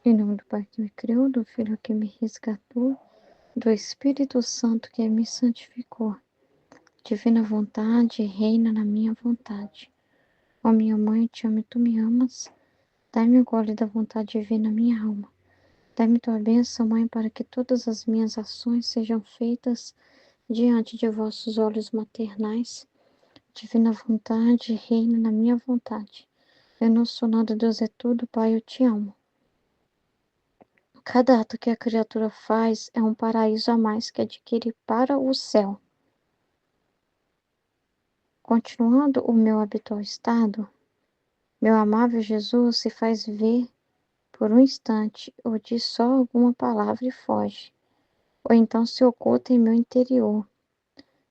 Em nome do Pai que me criou, do Filho que me resgatou, do Espírito Santo que me santificou. Divina vontade, reina na minha vontade. Ó minha mãe, eu te amo e tu me amas. Dai-me o gole da vontade divina na minha alma. Dai-me tua bênção, Mãe, para que todas as minhas ações sejam feitas diante de vossos olhos maternais. Divina vontade, reina na minha vontade. Eu não sou nada, Deus é tudo, Pai, eu te amo. Cada ato que a criatura faz é um paraíso a mais que adquire para o céu. Continuando o meu habitual estado, meu amável Jesus se faz ver por um instante, ou diz só alguma palavra e foge, ou então se oculta em meu interior.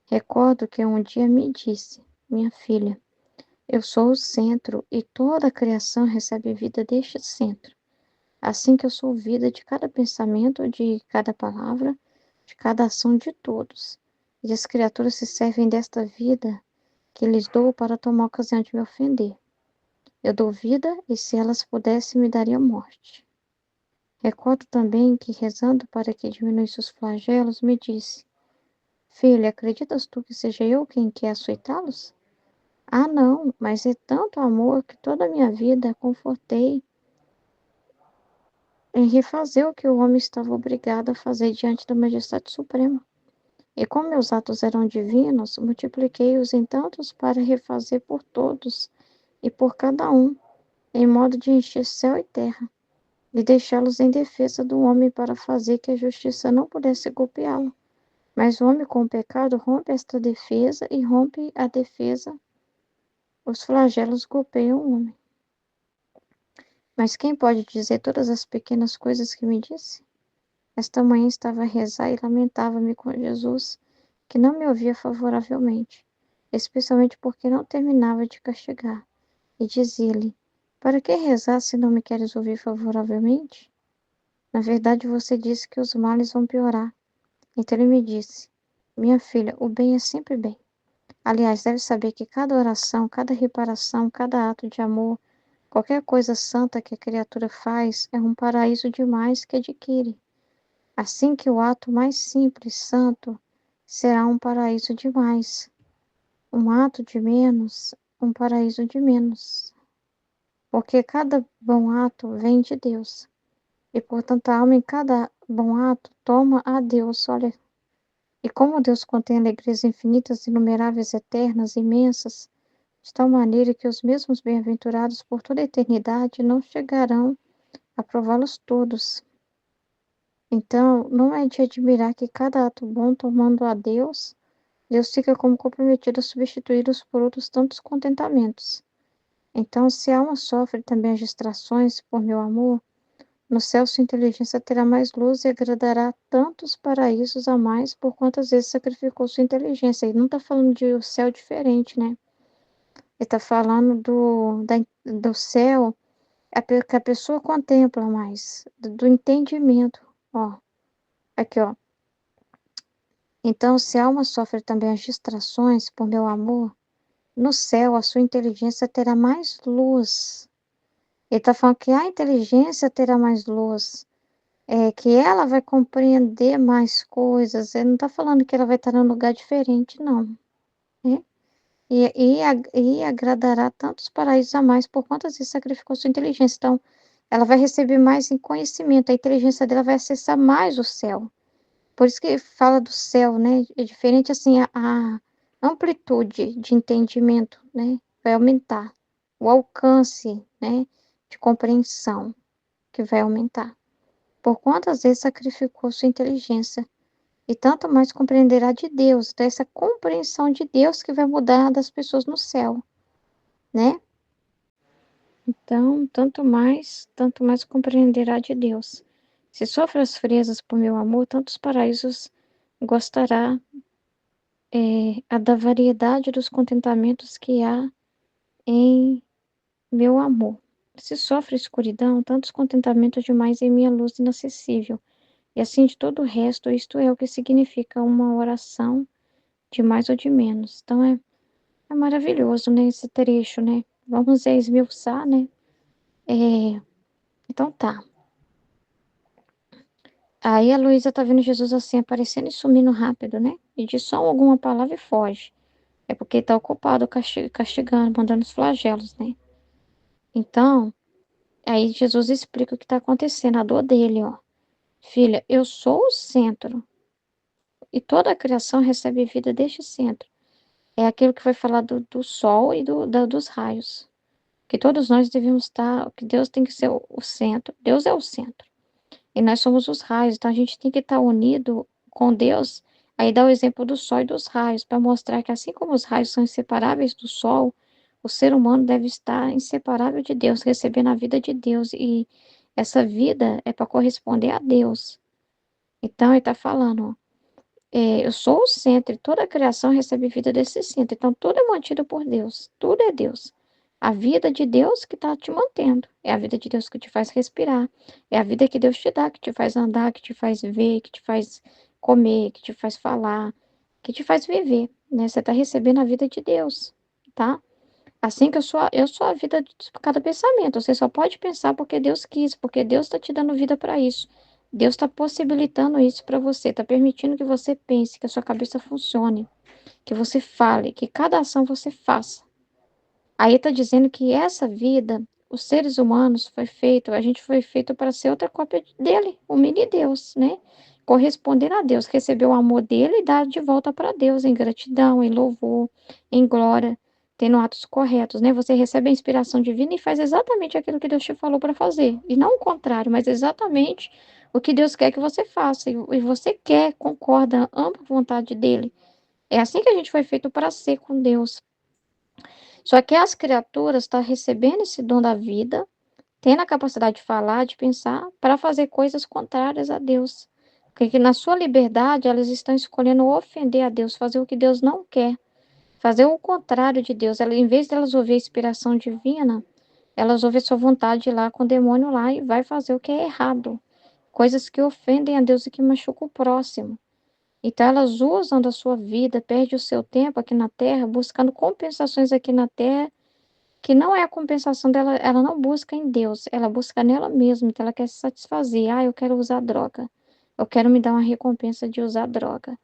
Recordo que um dia me disse, minha filha, eu sou o centro e toda a criação recebe vida deste centro. Assim que eu sou vida de cada pensamento, de cada palavra, de cada ação de todos. E as criaturas se servem desta vida que lhes dou para tomar ocasião de me ofender. Eu dou vida e se elas pudessem me daria morte. Recordo também que rezando para que diminuísse os flagelos, me disse, filha, acreditas tu que seja eu quem quer açoitá-los? Ah, não, mas é tanto amor que toda a minha vida confortei em refazer o que o homem estava obrigado a fazer diante da majestade suprema. E como meus atos eram divinos, multipliquei-os em tantos para refazer por todos e por cada um, em modo de encher céu e terra, e deixá-los em defesa do homem para fazer que a justiça não pudesse golpeá-lo. Mas o homem com o pecado rompe esta defesa e rompe a defesa, os flagelos golpeiam o homem. Mas quem pode dizer todas as pequenas coisas que me disse? Esta manhã estava a rezar e lamentava-me com Jesus, que não me ouvia favoravelmente, especialmente porque não terminava de castigar. E dizia-lhe: para que rezar se não me queres ouvir favoravelmente? Na verdade, você disse que os males vão piorar. Então ele me disse: minha filha, o bem é sempre bem. Aliás, deve saber que cada oração, cada reparação, cada ato de amor, qualquer coisa santa que a criatura faz é um paraíso demais que adquire. Assim que o ato mais simples, santo, será um paraíso demais. Um ato de menos, um paraíso de menos. Porque cada bom ato vem de Deus. E, portanto, a alma em cada bom ato toma a Deus. Olha, e como Deus contém alegrias infinitas, inumeráveis, eternas, imensas, de tal maneira que os mesmos bem-aventurados por toda a eternidade não chegarão a prová-los todos. Então, não é de admirar que cada ato bom tomando a Deus, Deus fica como comprometido a substituí-los por outros tantos contentamentos. Então, se a alma sofre também as distrações por meu amor, no céu sua inteligência terá mais luz e agradará tantos paraísos a mais por quantas vezes sacrificou sua inteligência. E não está falando de um céu diferente, né? Ele está falando do céu que a pessoa contempla mais, do entendimento. Ó, aqui, ó. Então, se a alma sofre também as distrações por meu amor, no céu a sua inteligência terá mais luz. Ele está falando que a inteligência terá mais luz. Que ela vai compreender mais coisas. Ele não está falando que ela vai estar num lugar diferente, não. Né? E agradará tantos paraísos a mais por quantas vezes sacrificou sua inteligência. Então, ela vai receber mais em conhecimento. A inteligência dela vai acessar mais o céu. Por isso que fala do céu, né? É diferente assim, a amplitude de entendimento, né? Vai aumentar. O alcance, né? De compreensão que vai aumentar. Por quantas vezes sacrificou sua inteligência, e tanto mais compreenderá de Deus. Então, essa compreensão de Deus que vai mudar das pessoas no céu, né? Então, tanto mais compreenderá de Deus. Se sofre as friezas por meu amor, tantos paraísos gostará a da variedade dos contentamentos que há em meu amor. Se sofre escuridão, tantos contentamentos demais em minha luz inacessível. E assim de todo o resto, isto é o que significa uma oração de mais ou de menos. Então é maravilhoso, né, esse trecho, né? Vamos esmiuçar, né? É, então tá. Aí a Luísa tá vendo Jesus assim, aparecendo e sumindo rápido, né? E diz só alguma palavra e foge. É porque ele tá ocupado castigando, mandando os flagelos, né? Então, aí Jesus explica o que tá acontecendo, a dor dele, ó. Filha, eu sou o centro. E toda a criação recebe vida deste centro. É aquilo que foi falado do sol e dos raios. Que todos nós devemos estar, que Deus tem que ser o centro. Deus é o centro. E nós somos os raios. Então a gente tem que estar unido com Deus. Aí dá o exemplo do sol e dos raios, para mostrar que assim como os raios são inseparáveis do sol, o ser humano deve estar inseparável de Deus, recebendo a vida de Deus. E essa vida é para corresponder a Deus. Então ele está falando, ó, eu sou o centro, e toda a criação recebe vida desse centro. Então, tudo é mantido por Deus. Tudo é Deus. A vida de Deus que está te mantendo. É a vida de Deus que te faz respirar. É a vida que Deus te dá, que te faz andar, que te faz ver, que te faz comer, que te faz falar, que te faz viver. Né? Você está recebendo a vida de Deus, tá? Assim que eu sou a vida de cada pensamento. Você só pode pensar porque Deus quis, porque Deus está te dando vida para isso. Deus está possibilitando isso para você, está permitindo que você pense, que a sua cabeça funcione, que você fale, que cada ação você faça. Aí está dizendo que essa vida, os seres humanos foi feito, a gente foi feito para ser outra cópia dele, um mini Deus, né? Corresponder a Deus, receber o amor dele e dar de volta para Deus em gratidão, em louvor, em glória, tendo atos corretos, né? Você recebe a inspiração divina e faz exatamente aquilo que Deus te falou para fazer, e não o contrário, mas exatamente o que Deus quer que você faça, e você quer, concorda, ama a vontade dele. É assim que a gente foi feito para ser com Deus. Só que as criaturas estão recebendo esse dom da vida, tendo a capacidade de falar, de pensar, para fazer coisas contrárias a Deus. Porque na sua liberdade, elas estão escolhendo ofender a Deus, fazer o que Deus não quer, fazer o contrário de Deus. Em vez de elas ouvir a inspiração divina, elas ouvem a sua vontade lá com o demônio lá e vai fazer o que é errado. Coisas que ofendem a Deus e que machucam o próximo. Então, elas usam da sua vida, perde o seu tempo aqui na Terra, buscando compensações aqui na Terra que não é a compensação dela, ela não busca em Deus, ela busca nela mesma, então ela quer se satisfazer. Ah, eu quero usar droga. Eu quero me dar uma recompensa de usar droga.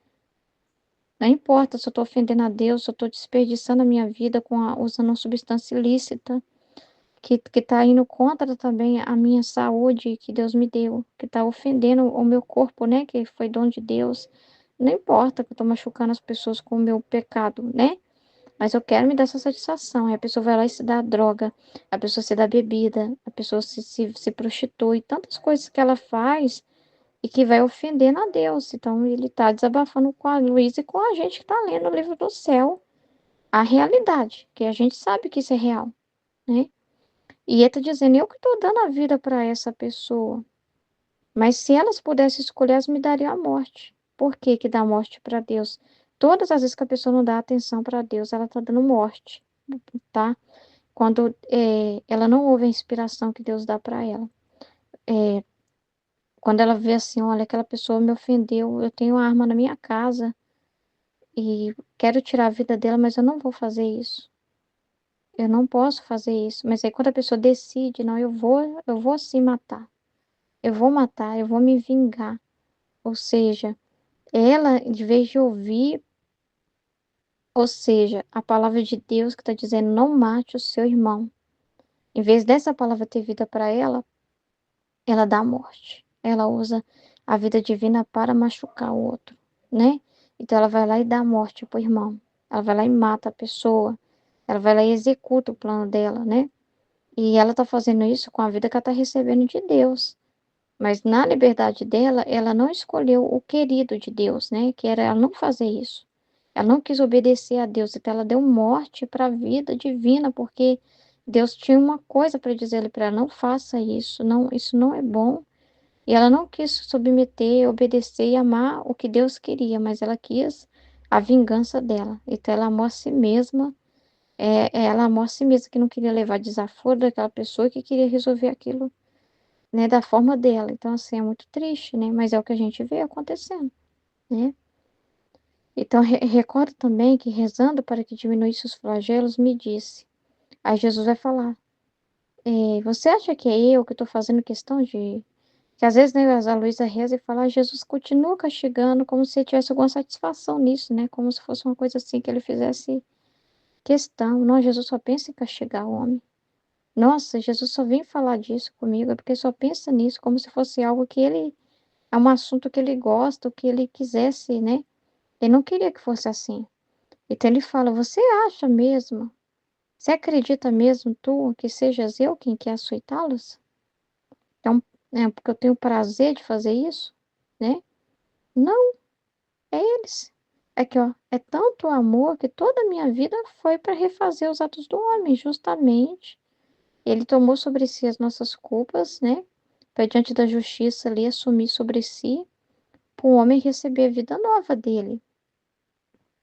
Não importa se eu estou ofendendo a Deus, se eu estou desperdiçando a minha vida usando uma substância ilícita, que está indo contra também a minha saúde que Deus me deu, que está ofendendo o meu corpo, né, que foi dom de Deus. Não importa que eu estou machucando as pessoas com o meu pecado, né? Mas eu quero me dar essa satisfação. Aí a pessoa vai lá e se dá droga, a pessoa se dá bebida, a pessoa se prostitui, tantas coisas que ela faz e que vai ofendendo a Deus. Então ele está desabafando com a Luísa e com a gente que está lendo o livro do céu, a realidade, que a gente sabe que isso é real, né? E ele está dizendo, eu que estou dando a vida para essa pessoa. Mas se elas pudessem escolher, elas me dariam a morte. Por que que dá morte para Deus? Todas as vezes que a pessoa não dá atenção para Deus, ela está dando morte, tá? Quando ela não ouve a inspiração que Deus dá para ela. É, quando ela vê assim, olha, aquela pessoa me ofendeu, eu tenho uma arma na minha casa e quero tirar a vida dela, mas eu não vou fazer isso. Eu não posso fazer isso. Mas aí quando a pessoa decide, não, eu vou sim matar. Eu vou matar, eu vou me vingar. Ou seja, ela, de vez de ouvir, ou seja, a palavra de Deus que está dizendo, não mate o seu irmão. Em vez dessa palavra ter vida para ela dá a morte. Ela usa a vida divina para machucar o outro, né? Então ela vai lá e dá a morte pro irmão. Ela vai lá e mata a pessoa. Ela vai lá e executa o plano dela, né? E ela tá fazendo isso com a vida que ela tá recebendo de Deus. Mas na liberdade dela, ela não escolheu o querido de Deus, né? Que era ela não fazer isso. Ela não quis obedecer a Deus, então ela deu morte para a vida divina, porque Deus tinha uma coisa para dizer para ela: não faça isso, não, isso não é bom. E ela não quis submeter, obedecer e amar o que Deus queria, mas ela quis a vingança dela. Então ela amou a si mesma, ela amou a si mesma, que não queria levar desaforo daquela pessoa, que queria resolver aquilo, né, da forma dela. Então, assim, é muito triste, né? Mas é o que a gente vê acontecendo, né? Então, recordo também que rezando para que diminuísse os flagelos, me disse. Aí Jesus vai falar: você acha que é eu que estou fazendo questão Que às vezes, né, a Luísa reza e fala: "Ah, Jesus continua castigando", como se ele tivesse alguma satisfação nisso, né, como se fosse uma coisa assim que ele fizesse questão. Não, Jesus só pensa em castigar o homem. Nossa, Jesus só vem falar disso comigo, é porque só pensa nisso, como se fosse algo que ele é um assunto que ele gosta, o que ele quisesse, né. Ele não queria que fosse assim. Então ele fala: "Você acha mesmo? Você acredita mesmo tu que sejas eu quem quer açoitá-los? Então, porque eu tenho prazer de fazer isso, né? Não, é eles. Aqui, ó, é tanto amor que toda a minha vida foi para refazer os atos do homem, justamente. Ele tomou sobre si as nossas culpas, né? Para diante da justiça ali assumir sobre si, para o homem receber a vida nova dele.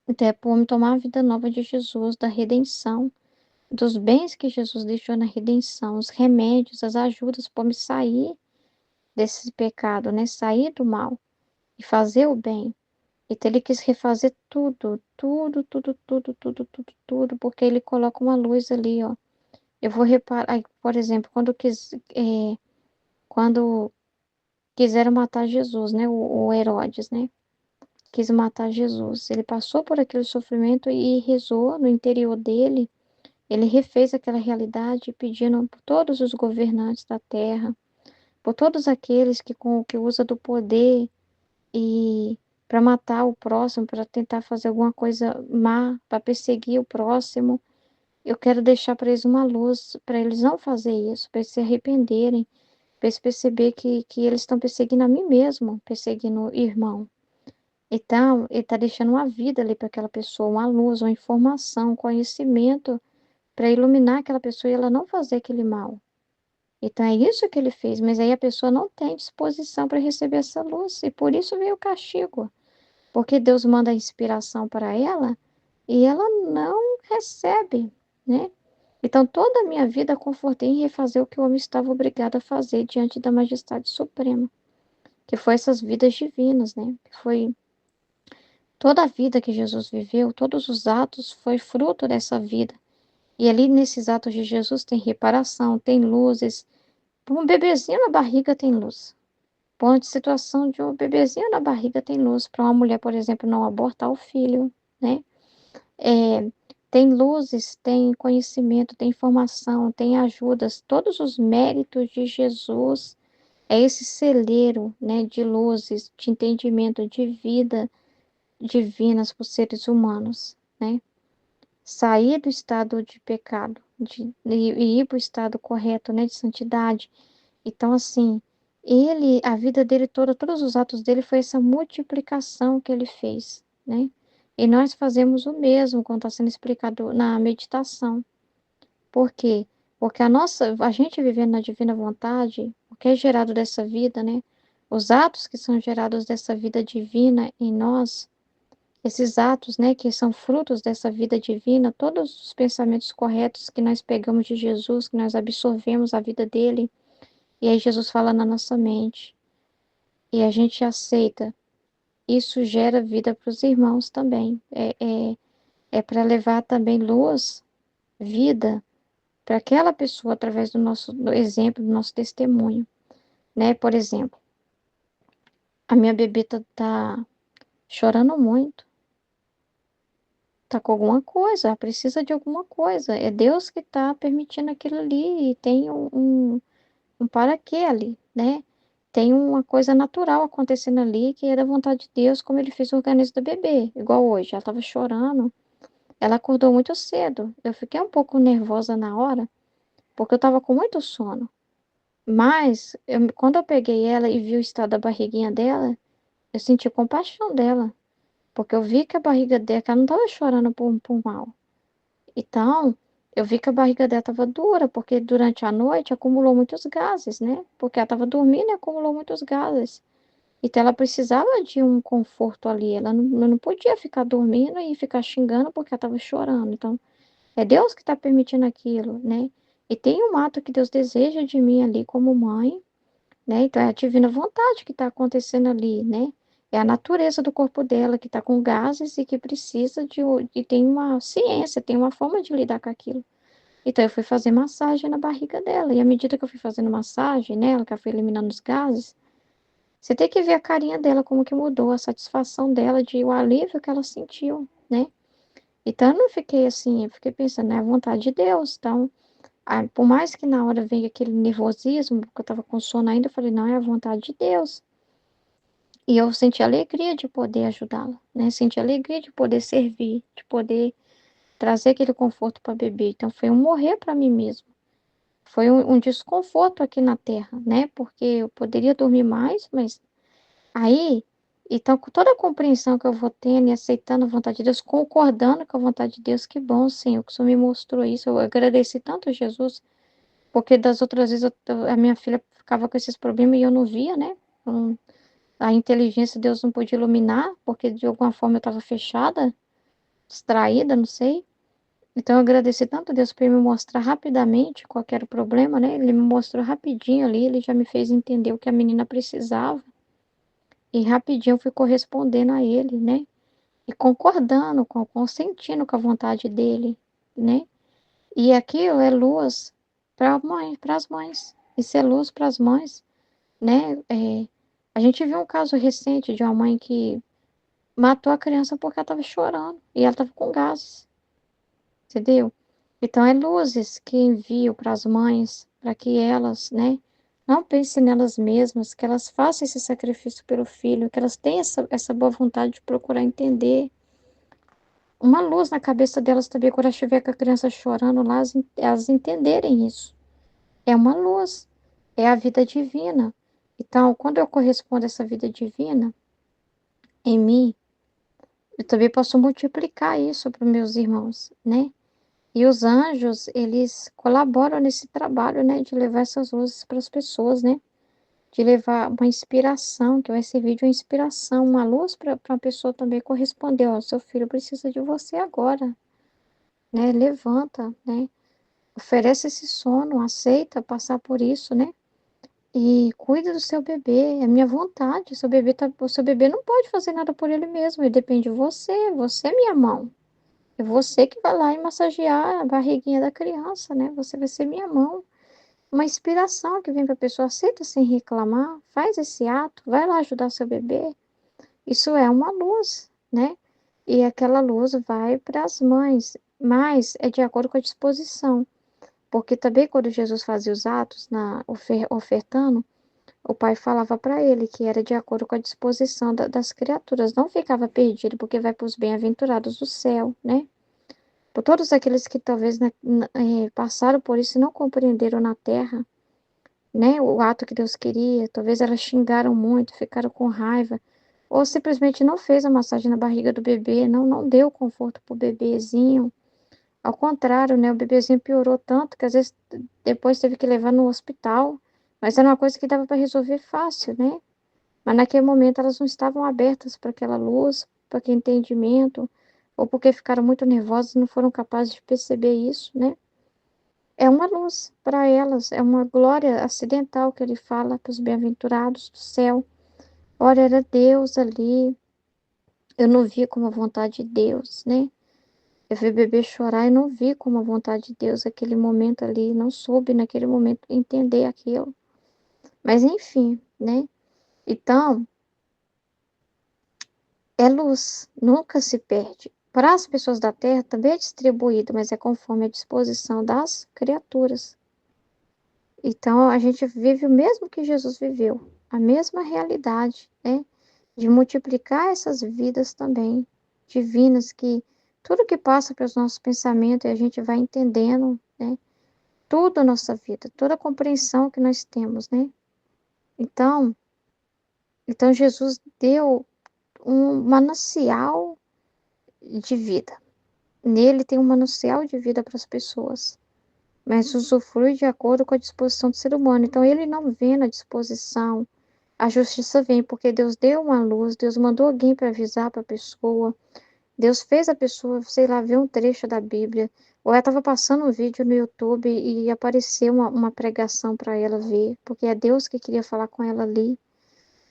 Então, é para o homem tomar a vida nova de Jesus, da redenção, dos bens que Jesus deixou na redenção, os remédios, as ajudas para o homem sair desse pecado, né? Sair do mal e fazer o bem. Então ele quis refazer tudo, tudo, tudo, tudo, tudo, tudo, tudo, porque ele coloca uma luz ali, ó. Eu vou reparar, aí, por exemplo, quando quiseram matar Jesus, né? O Herodes, né? Quis matar Jesus. Ele passou por aquele sofrimento e rezou no interior dele. Ele refez aquela realidade, pedindo por todos os governantes da terra, por todos aqueles que usa do poder e para matar o próximo, para tentar fazer alguma coisa má, para perseguir o próximo. Eu quero deixar para eles uma luz, para eles não fazer isso, para eles se arrependerem, para eles perceber que eles estão perseguindo a mim mesmo, perseguindo o irmão. Então, ele está deixando uma vida ali para aquela pessoa, uma luz, uma informação, um conhecimento, para iluminar aquela pessoa e ela não fazer aquele mal. Então, é isso que ele fez, mas aí a pessoa não tem disposição para receber essa luz, e por isso veio o castigo. Porque Deus manda a inspiração para ela e ela não recebe, né? Então, toda a minha vida confortei em refazer o que o homem estava obrigado a fazer diante da majestade suprema, que foi essas vidas divinas, né? Que foi toda a vida que Jesus viveu, todos os atos foi fruto dessa vida. E ali nesses atos de Jesus tem reparação, tem luzes. Para um bebezinho na barriga tem luz. Ponto de situação de um bebezinho na barriga tem luz. Para uma mulher, por exemplo, não abortar o filho, né? Tem luzes, tem conhecimento, tem informação, tem ajudas, todos os méritos de Jesus é esse celeiro, né, de luzes, de entendimento, de vida divinas para os seres humanos, né? Sair do estado de pecado e ir para o estado correto, né, de santidade. Então, assim, a vida dele toda, todos os atos dele foi essa multiplicação que ele fez, né? E nós fazemos o mesmo quando está sendo explicado na meditação. Por quê? Porque a gente vivendo na divina vontade, o que é gerado dessa vida, né? Os atos que são gerados dessa vida divina em nós, esses atos, né, que são frutos dessa vida divina, todos os pensamentos corretos que nós pegamos de Jesus, que nós absorvemos a vida dele, e aí Jesus fala na nossa mente, e a gente aceita. Isso gera vida para os irmãos também. É para levar também luz, vida, para aquela pessoa através do exemplo, do nosso testemunho, né? Por exemplo, a minha bebê tá chorando muito, tá com alguma coisa, ela precisa de alguma coisa. É Deus que está permitindo aquilo ali e tem um para quê ali, né? Tem uma coisa natural acontecendo ali que é da vontade de Deus, como ele fez o organismo do bebê, igual hoje. Ela estava chorando, ela acordou muito cedo. Eu fiquei um pouco nervosa na hora, porque eu estava com muito sono. Mas, quando eu peguei ela e vi o estado da barriguinha dela, eu senti compaixão dela, porque eu vi que a barriga dela, que ela não estava chorando por mal. Então, eu vi que a barriga dela estava dura, porque durante a noite acumulou muitos gases, né? Porque ela estava dormindo e acumulou muitos gases. Então, ela precisava de um conforto ali. Ela não podia ficar dormindo e ficar xingando porque ela estava chorando. Então, é Deus que está permitindo aquilo, né? E tem um ato que Deus deseja de mim ali como mãe, né? Então, é a divina vontade que está acontecendo ali, né? É a natureza do corpo dela que está com gases e que precisa e tem uma ciência, tem uma forma de lidar com aquilo. Então, eu fui fazer massagem na barriga dela. E à medida que eu fui fazendo massagem nela, que ela foi eliminando os gases, Você tem que ver a carinha dela, como que mudou, a satisfação dela, o alívio que ela sentiu, né? Então, eu não fiquei assim, eu fiquei pensando, é a vontade de Deus. Então, por mais que na hora venha aquele nervosismo, porque eu estava com sono ainda, eu falei, não, é a vontade de Deus. E eu senti alegria de poder ajudá-la, né? Senti alegria de poder servir, de poder trazer aquele conforto para bebê. Então, foi um morrer para mim mesmo. Foi um desconforto aqui na Terra, né? Porque eu poderia dormir mais, mas aí, então, com toda a compreensão que eu vou tendo e aceitando a vontade de Deus, concordando com a vontade de Deus, que bom, Senhor, que o Senhor me mostrou isso. Eu agradeci tanto a Jesus, porque das outras vezes a minha filha ficava com esses problemas e eu não via, né? A inteligência Deus não podia iluminar, porque de alguma forma eu estava fechada, distraída, não sei. Então eu agradeci tanto a Deus por ele me mostrar rapidamente qual que era o problema, né? Ele me mostrou rapidinho ali, ele já me fez entender o que a menina precisava. E rapidinho eu fui correspondendo a ele, né? E concordando, consentindo com a vontade dele, né? E aquilo é luz para as mães. Isso é luz para as mães, né? A gente viu um caso recente de uma mãe que matou a criança porque ela estava chorando e ela estava com gases, entendeu? Então, é luzes que envio para as mães, para que elas, né, não pensem nelas mesmas, que elas façam esse sacrifício pelo filho, que elas tenham essa boa vontade de procurar entender. Uma luz na cabeça delas também, quando elas estiver com a criança chorando lá, elas entenderem isso. É uma luz, é a vida divina. Então, quando eu correspondo a essa vida divina em mim, eu também posso multiplicar isso para os meus irmãos, né? E os anjos, eles colaboram nesse trabalho, né, de levar essas luzes para as pessoas, né? De levar uma inspiração, que vai servir de uma inspiração, uma luz para uma pessoa também corresponder, ó, seu filho precisa de você agora, né? Levanta, né? Oferece esse sono, aceita passar por isso, né? E cuida do seu bebê, é minha vontade. O seu bebê não pode fazer nada por ele mesmo, ele depende de você, você é minha mão. É você que vai lá e massagear a barriguinha da criança, né? Você vai ser minha mão. Uma inspiração que vem para a pessoa, aceita sem reclamar, faz esse ato, vai lá ajudar seu bebê. Isso é uma luz, né? E aquela luz vai para as mães, mas é de acordo com a disposição. Porque também quando Jesus fazia os atos ofertando, o pai falava para ele que era de acordo com a disposição das criaturas, não ficava perdido, porque vai para os bem-aventurados do céu, né? Por todos aqueles que talvez passaram por isso e não compreenderam na terra, né, o ato que Deus queria, talvez elas xingaram muito, ficaram com raiva, ou simplesmente não fez a massagem na barriga do bebê, não deu conforto pro bebezinho. Ao contrário, né, o bebezinho piorou tanto que às vezes depois teve que levar no hospital, mas era uma coisa que dava para resolver fácil, né? Mas naquele momento elas não estavam abertas para aquela luz, para aquele entendimento, ou porque ficaram muito nervosas e não foram capazes de perceber isso, né? É uma luz para elas, é uma glória acidental que ele fala para os bem-aventurados do céu. Ora, era Deus ali, eu não vi como a vontade de Deus, né? Eu vi o bebê chorar e não vi como a vontade de Deus aquele momento ali, não soube naquele momento entender aquilo. Mas enfim, né? Então, é luz, nunca se perde. Para as pessoas da terra também é distribuído, mas é conforme a disposição das criaturas. Então, a gente vive o mesmo que Jesus viveu, a mesma realidade, né? De multiplicar essas vidas também divinas, que tudo que passa pelos nossos pensamentos e a gente vai entendendo, né? Tudo a nossa vida, toda a compreensão que nós temos, né? Então, então Jesus deu um manancial de vida. Nele tem um manancial de vida para as pessoas, mas usufrui de acordo com a disposição do ser humano. Então, ele não vê na disposição, a justiça vem porque Deus deu uma luz, Deus mandou alguém para avisar para a pessoa, Deus fez a pessoa, sei lá, ver um trecho da Bíblia, ou ela estava passando um vídeo no YouTube e apareceu uma pregação para ela ver, porque é Deus que queria falar com ela ali.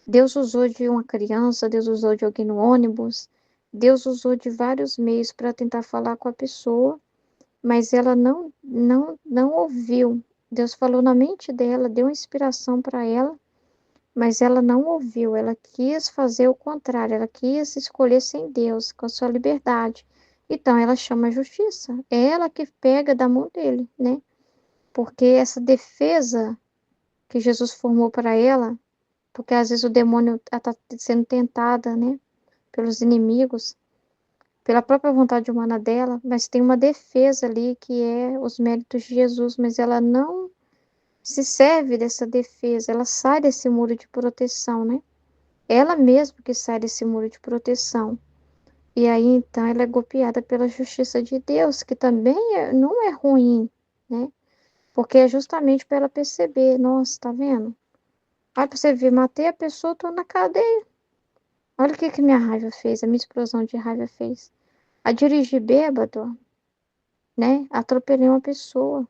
Deus usou de uma criança, Deus usou de alguém no ônibus, Deus usou de vários meios para tentar falar com a pessoa, mas ela não ouviu. Deus falou na mente dela, deu inspiração para ela, mas ela não ouviu, ela quis fazer o contrário, ela quis escolher sem Deus, com a sua liberdade. Então ela chama a justiça, é ela que pega da mão dele, né? Porque essa defesa que Jesus formou para ela, porque às vezes o demônio está sendo tentada, né, pelos inimigos, pela própria vontade humana dela, mas tem uma defesa ali que é os méritos de Jesus, mas ela não se serve dessa defesa, ela sai desse muro de proteção, né? Ela mesma que sai desse muro de proteção. E aí então ela é golpeada pela justiça de Deus, que também não é ruim, né? Porque é justamente para ela perceber, nossa, tá vendo? Aí pra você ver, matei a pessoa, tô na cadeia. Olha o que que minha raiva fez, a minha explosão de raiva fez. A dirigir bêbado, né? Atropelei uma pessoa,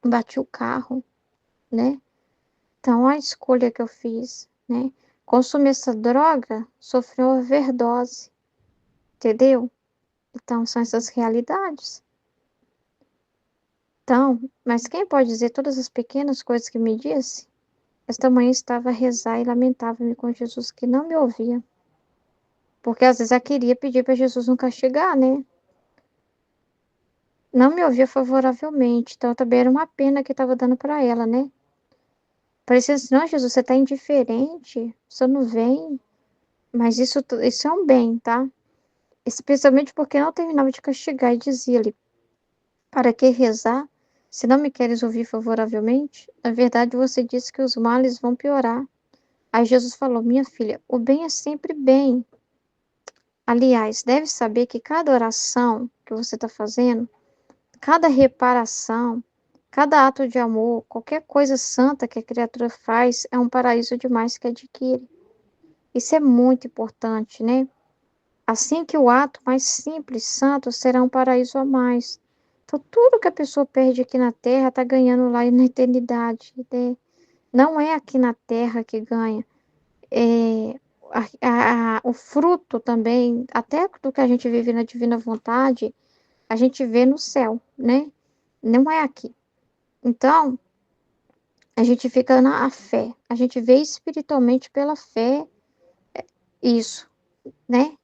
bati o carro, né? Então, a escolha que eu fiz, né? Consumir essa droga, sofri uma overdose, entendeu? Então, são essas realidades. Então, mas quem pode dizer todas as pequenas coisas que me disse? Esta manhã estava a rezar e lamentava-me com Jesus que não me ouvia. Porque às vezes eu queria pedir para Jesus não castigar, né? Não me ouvia favoravelmente, então também era uma pena que estava dando para ela, né? Parecia assim, não, Jesus, você tá indiferente, você não vem, mas isso é um bem, tá? Especialmente porque não terminava de castigar e dizia-lhe, para que rezar, se não me queres ouvir favoravelmente? Na verdade, você disse que os males vão piorar. Aí Jesus falou, minha filha, o bem é sempre bem. Aliás, deve saber que cada oração que você está fazendo, cada reparação, cada ato de amor, qualquer coisa santa que a criatura faz, é um paraíso demais que adquire. Isso é muito importante, né? Assim que o ato mais simples, santo, será um paraíso a mais. Então, tudo que a pessoa perde aqui na Terra está ganhando lá na eternidade, né? Não é aqui na Terra que ganha. É, o fruto também, até do que a gente vive na divina vontade, a gente vê no céu, né? Não é aqui. Então, a gente fica na fé. A gente vê espiritualmente pela fé isso, né?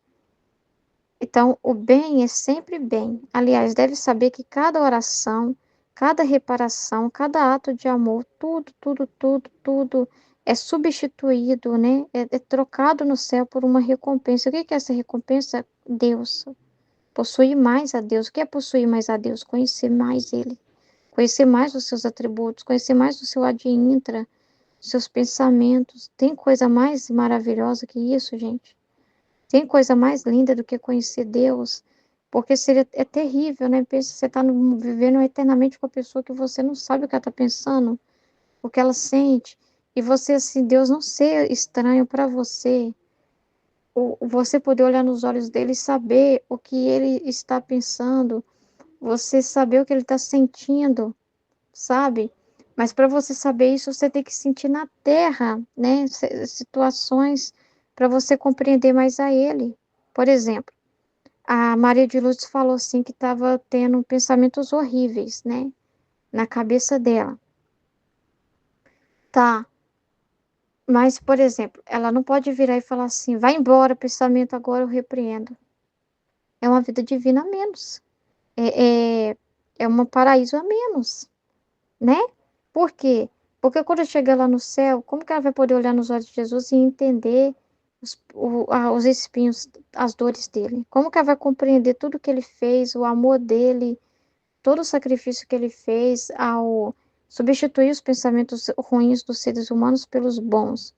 Então, o bem é sempre bem. Aliás, deve saber que cada oração, cada reparação, cada ato de amor, tudo é substituído, né? É trocado no céu por uma recompensa. O que que é essa recompensa? Deus. Possuir mais a Deus. O que é possuir mais a Deus? Conhecer mais Ele. Conhecer mais os seus atributos, conhecer mais o seu ad intra, seus pensamentos. Tem coisa mais maravilhosa que isso, gente? Tem coisa mais linda do que conhecer Deus? Porque seria, é terrível, né? Pensa, você está vivendo eternamente com a pessoa que você não sabe o que ela está pensando, o que ela sente. E você, assim, Deus não ser estranho para você. Você poder olhar nos olhos dele e saber o que ele está pensando. Você saber o que ele está sentindo, sabe? Mas para você saber isso, você tem que sentir na terra, né? Situações para você compreender mais a ele. Por exemplo, a Maria de Lourdes falou assim que estava tendo pensamentos horríveis, né? Na cabeça dela. Tá, mas, por exemplo, ela não pode virar e falar assim: vai embora, pensamento, agora eu repreendo. É uma vida divina a menos. É um paraíso a menos, né? Por quê? Porque quando chegar lá no céu, como que ela vai poder olhar nos olhos de Jesus e entender os espinhos, as dores dele? Como que ela vai compreender tudo que ele fez, o amor dele, todo o sacrifício que ele fez ao substituir os pensamentos ruins dos seres humanos pelos bons?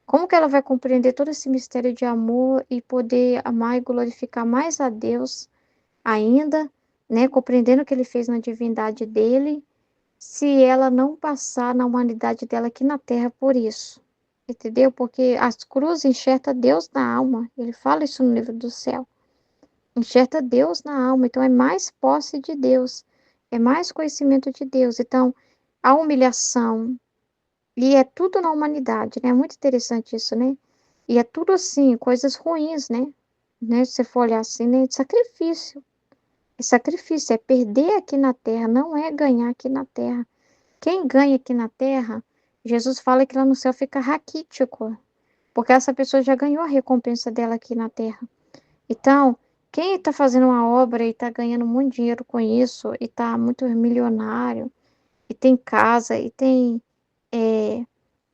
Como que ela vai compreender todo esse mistério de amor e poder amar e glorificar mais a Deus ainda, né? Compreendendo o que ele fez na divindade dele, se ela não passar na humanidade dela aqui na Terra por isso. Entendeu? Porque as cruzes enxerta Deus na alma. Ele fala isso no livro do céu. Enxerta Deus na alma. Então é mais posse de Deus. É mais conhecimento de Deus. Então, a humilhação. E é tudo na humanidade, né? É muito interessante isso, né? E é tudo assim, coisas ruins, né? Se você for olhar assim, né? Sacrifício. É sacrifício, é perder aqui na Terra, não é ganhar aqui na Terra. Quem ganha aqui na Terra Jesus fala que lá no céu fica raquítico, porque essa pessoa já ganhou a recompensa dela aqui na terra. Então, quem está fazendo uma obra e está ganhando muito dinheiro com isso, e está muito milionário, e tem casa, e tem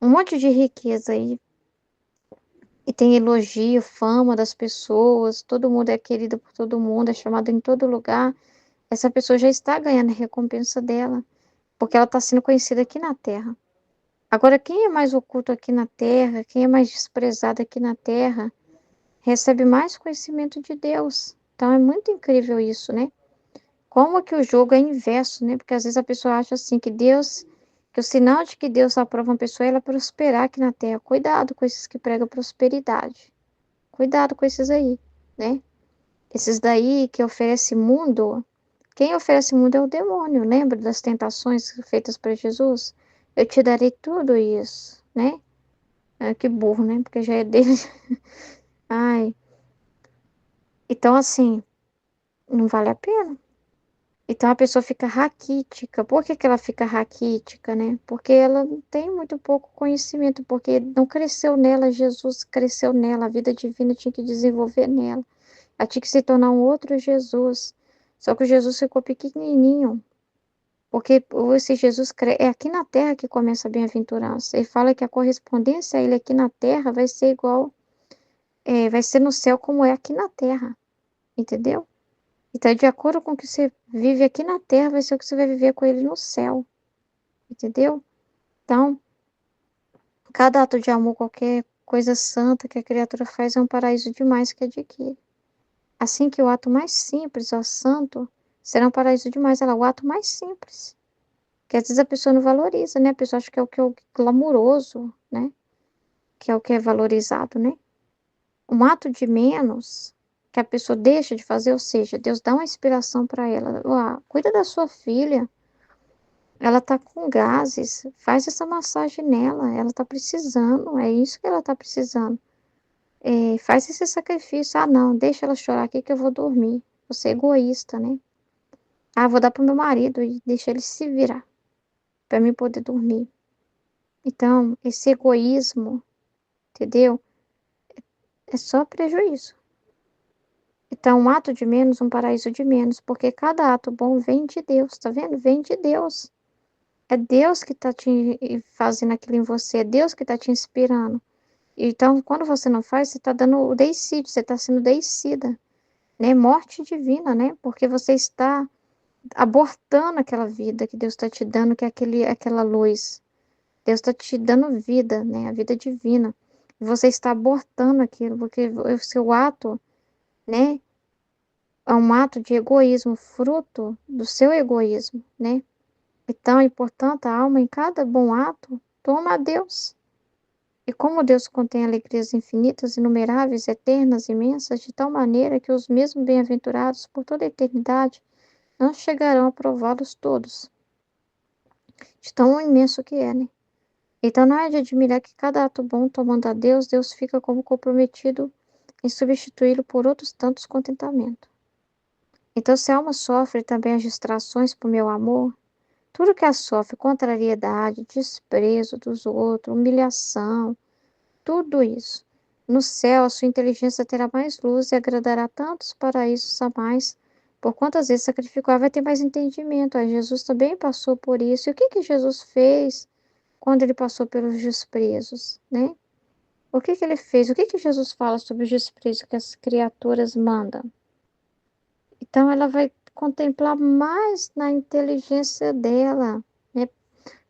um monte de riqueza aí, e tem elogio, fama das pessoas, todo mundo é querido por todo mundo, é chamado em todo lugar, essa pessoa já está ganhando a recompensa dela, porque ela está sendo conhecida aqui na terra. Agora, quem é mais oculto aqui na terra, quem é mais desprezado aqui na terra, recebe mais conhecimento de Deus. Então, é muito incrível isso, né? Como que o jogo é inverso, né? Porque às vezes a pessoa acha assim que o sinal de que Deus aprova uma pessoa é ela prosperar aqui na terra. Cuidado com esses que pregam prosperidade. Cuidado com esses aí, né? Esses daí que oferecem mundo. Quem oferece mundo é o demônio. Lembra das tentações feitas para Jesus? Eu te darei tudo isso, né? Ah, que burro, né? Porque já é dele. Ai. Então, assim, não vale a pena. Então a pessoa fica raquítica. Por que que ela fica raquítica, né? Porque ela tem muito pouco conhecimento, porque não cresceu nela, Jesus cresceu nela, a vida divina tinha que desenvolver nela. Ela tinha que se tornar um outro Jesus. Só que o Jesus ficou pequenininho, porque esse Jesus é aqui na terra que começa a bem-aventurança. Ele fala que a correspondência a ele aqui na terra vai ser igual, vai ser no céu como é aqui na terra, entendeu? Então, de acordo com o que você vive aqui na terra, vai ser o que você vai viver com ele no céu, entendeu? Então, cada ato de amor, qualquer coisa santa que a criatura faz é um paraíso demais que adquire. Assim que o ato mais simples, ó, santo, será um paraíso demais. Ela, o ato mais simples. Que às vezes a pessoa não valoriza, né? A pessoa acha que é o glamuroso, né? Que é o que é valorizado, né? Um ato de menos que a pessoa deixa de fazer, ou seja, Deus dá uma inspiração para ela. Ó, cuida da sua filha. Ela tá com gases, faz essa massagem nela, ela tá precisando, é isso que ela tá precisando. Faz esse sacrifício. Ah, não, deixa ela chorar aqui que eu vou dormir. Você é egoísta, né? Ah, vou dar pro meu marido e deixa ele se virar para mim poder dormir. Então, esse egoísmo, entendeu? É só prejuízo. Então, um ato de menos, um paraíso de menos, porque cada ato bom vem de Deus, tá vendo? Vem de Deus. É Deus que tá te fazendo aquilo em você, é Deus que tá te inspirando. Então, quando você não faz, você está dando o deicídio, você está sendo deicida, né? Morte divina, né? Porque você está abortando aquela vida que Deus está te dando, que é aquela luz. Deus está te dando vida, né? A vida divina. E você está abortando aquilo, porque o seu ato, né? É um ato de egoísmo, fruto do seu egoísmo, né? Então, e portanto, a alma em cada bom ato toma a Deus. E como Deus contém alegrias infinitas, inumeráveis, eternas, imensas, de tal maneira que os mesmos bem-aventurados por toda a eternidade não chegarão a prová-los todos, de tão imenso que é, né? Então não é de admirar que cada ato bom tomando a Deus, Deus fica como comprometido em substituí-lo por outros tantos contentamentos. Então se a alma sofre também as distrações por meu amor, tudo que a sofre, contrariedade, desprezo dos outros, humilhação, tudo isso. No céu, a sua inteligência terá mais luz e agradará tantos paraísos a mais. Por quantas vezes sacrificou, vai ter mais entendimento. Aí Jesus também passou por isso. E o que que Jesus fez quando ele passou pelos desprezos, né? O que que ele fez? O que que Jesus fala sobre os desprezos que as criaturas mandam? Então, ela vai contemplar mais na inteligência dela, né?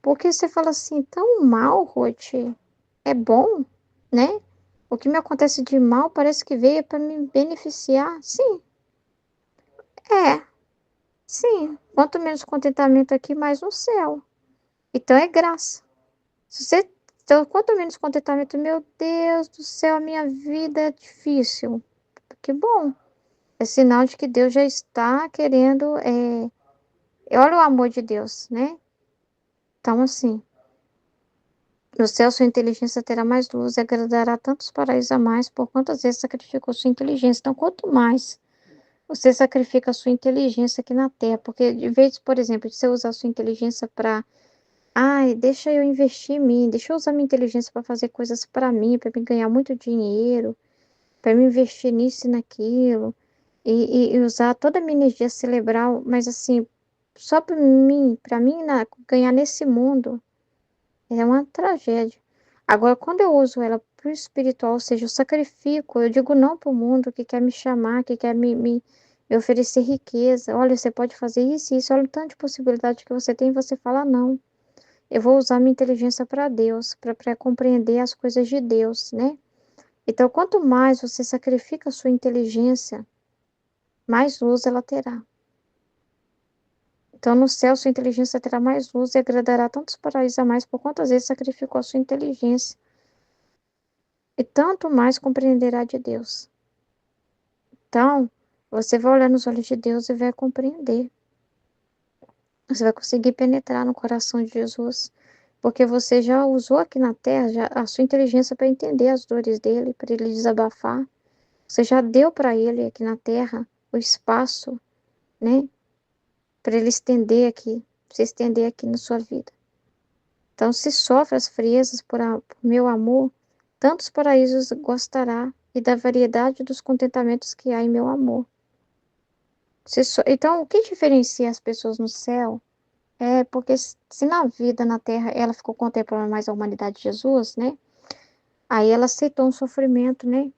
Porque você fala assim, tão mal, Ruth, é bom, né? O que me acontece de mal parece que veio para me beneficiar. Sim, é, sim. Quanto menos contentamento aqui, mais no céu. Então é graça. Se você, então, quanto menos contentamento, meu Deus do céu, a minha vida é difícil. Que bom. É sinal de que Deus já está querendo. Olha o amor de Deus, né? Então, assim, no céu sua inteligência terá mais luz e agradará tantos paraísos a mais, por quantas vezes sacrificou sua inteligência. Então, quanto mais você sacrifica a sua inteligência aqui na Terra, porque de vez, por exemplo, de você usar a sua inteligência para Ai, deixa eu investir em mim, deixa eu usar minha inteligência para fazer coisas para mim, para me ganhar muito dinheiro, para me investir nisso e naquilo, e usar toda a minha energia cerebral, mas assim, só para mim ganhar nesse mundo, é uma tragédia. Agora, quando eu uso ela para o espiritual, ou seja, eu sacrifico, eu digo não para o mundo que quer me chamar, que quer me oferecer riqueza. Olha, você pode fazer isso e isso, olha o tanto de possibilidade que você tem, e você fala não. Eu vou usar minha inteligência para Deus, para compreender as coisas de Deus, né? Então, quanto mais você sacrifica a sua inteligência, mais luz ela terá. Então, no céu, sua inteligência terá mais luz e agradará tantos paraísos a mais por quantas vezes sacrificou a sua inteligência. E tanto mais compreenderá de Deus. Então, você vai olhar nos olhos de Deus e vai compreender. Você vai conseguir penetrar no coração de Jesus, porque você já usou aqui na Terra a sua inteligência para entender as dores dele, para ele desabafar. Você já deu para ele aqui na Terra o espaço, né, para ele se estender aqui na sua vida. Então, se sofre as friezas por meu amor, tantos paraísos gostará e da variedade dos contentamentos que há em meu amor. Então, o que diferencia as pessoas no céu é porque se na vida, na terra, ela ficou contemplando mais a humanidade de Jesus, né? Aí ela aceitou um sofrimento, né?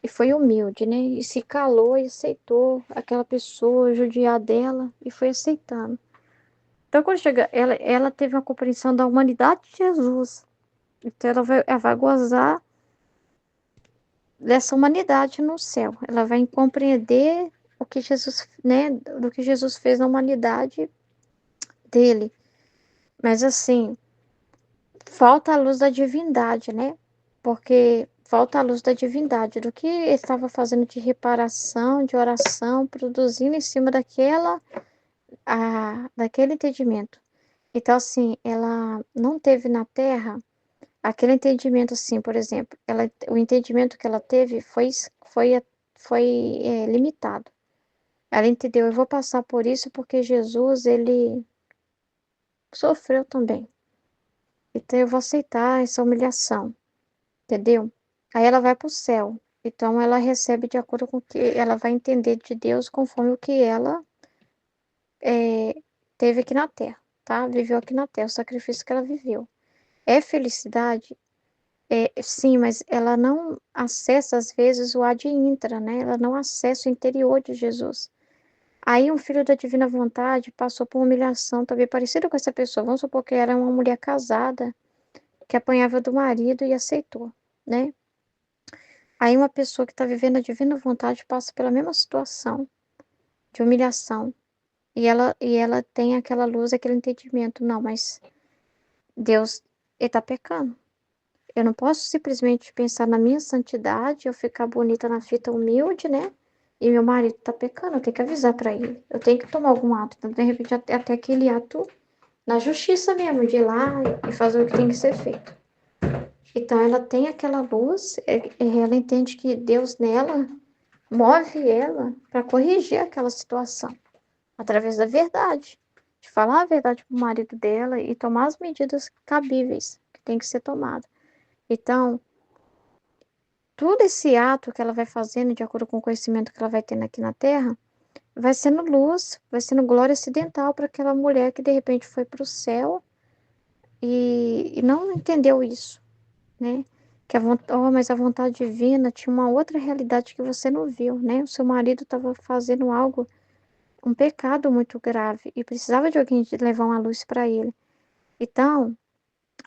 E foi humilde, né? E se calou e aceitou aquela pessoa judiar dela e foi aceitando. Então, quando chega, ela teve uma compreensão da humanidade de Jesus. Então, ela vai gozar dessa humanidade no céu. Ela vai compreender o que Jesus, né? Do que Jesus fez na humanidade dele. Mas assim, falta a luz da divindade, né? Porque falta a luz da divindade, do que ele estava fazendo de reparação, de oração, produzindo em cima daquele entendimento. Então, assim, ela não teve na Terra aquele entendimento, assim, por exemplo, o entendimento que ela teve foi, foi limitado. Ela entendeu, eu vou passar por isso porque Jesus, ele sofreu também. Então, eu vou aceitar essa humilhação. Entendeu? Aí ela vai para o céu. Então ela recebe de acordo com o que ela vai entender de Deus conforme o que ela teve aqui na Terra, tá? Viveu aqui na Terra, o sacrifício que ela viveu. É felicidade? Sim, mas ela não acessa às vezes o ad intra, né? Ela não acessa o interior de Jesus. Aí um filho da divina vontade passou por uma humilhação também parecida com essa pessoa. Vamos supor que era uma mulher casada que apanhava do marido e aceitou, né? Aí uma pessoa que está vivendo a divina vontade passa pela mesma situação de humilhação. E ela tem aquela luz, aquele entendimento. Não, mas Deus, ele está pecando. Eu não posso simplesmente pensar na minha santidade, eu ficar bonita na fita humilde, né? E meu marido está pecando, eu tenho que avisar para ele. Eu tenho que tomar algum ato. Então, de repente, até aquele ato na justiça mesmo, de ir lá e fazer o que tem que ser feito. Então, ela tem aquela luz, ela entende que Deus nela move ela para corrigir aquela situação, através da verdade, de falar a verdade para o marido dela e tomar as medidas cabíveis que tem que ser tomada. Então, todo esse ato que ela vai fazendo, de acordo com o conhecimento que ela vai tendo aqui na Terra, vai sendo luz, vai sendo glória acidental para aquela mulher que de repente foi para o céu e não entendeu isso, né? Mas a vontade divina tinha uma outra realidade que você não viu, né? O seu marido estava fazendo algo, um pecado muito grave e precisava de alguém de levar uma luz para ele. Então,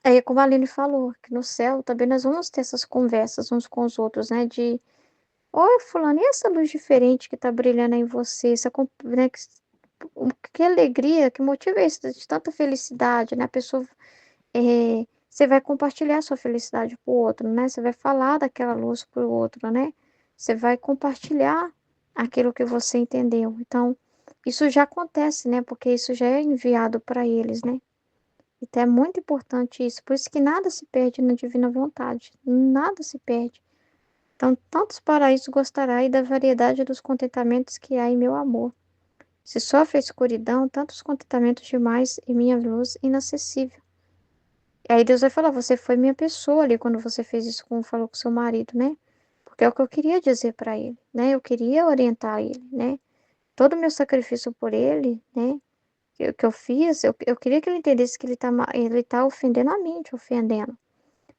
é como a Aline falou, que no céu também nós vamos ter essas conversas uns com os outros, né? De, oi, fulano, e essa luz diferente que tá brilhando em você? Né, que alegria, que motivo é esse de tanta felicidade, né? A pessoa, você vai compartilhar sua felicidade pro outro, né? Você vai falar daquela luz pro outro, né? Você vai compartilhar aquilo que você entendeu. Então, isso já acontece, né? Porque isso já é enviado para eles, né? Então é muito importante isso. Por isso que nada se perde na divina vontade. Nada se perde. Então, tantos paraísos gostará e da variedade dos contentamentos que há em meu amor. Se sofre a escuridão, tantos contentamentos demais em minha luz inacessível. E aí Deus vai falar, você foi minha pessoa ali quando você fez isso como falou com seu marido, né? Porque é o que eu queria dizer para ele, né? Eu queria orientar ele, né? Todo o meu sacrifício por ele, né? Que eu fiz, eu queria que ele entendesse que ele tá ofendendo a mim, te ofendendo,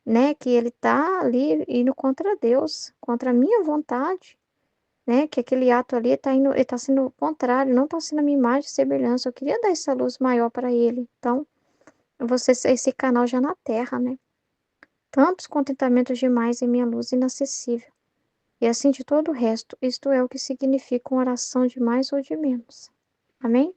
né? Que ele tá ali indo contra Deus, contra a minha vontade, né? Que aquele ato ali ele tá sendo o contrário, não tá sendo a minha imagem e semelhança. Eu queria dar essa luz maior para ele. Então, você ser esse canal já na terra, né? Tantos contentamentos demais em minha luz inacessível. E assim de todo o resto, isto é o que significa uma oração de mais ou de menos. Amém?